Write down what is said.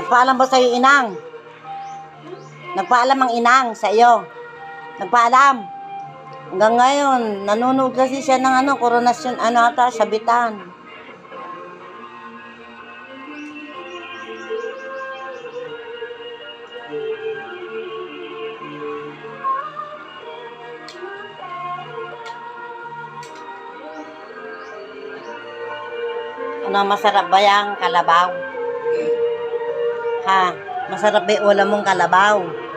Nagpaalam ba sa'yo, inang? Nagpaalam ang inang sa iyo. Nagpaalam. Hanggang ngayon, nanonood kasi siya ng koronasyon, sabitan. Masarap ba yung kalabaw? Ha? Masarap ba yung ulam mong kalabaw?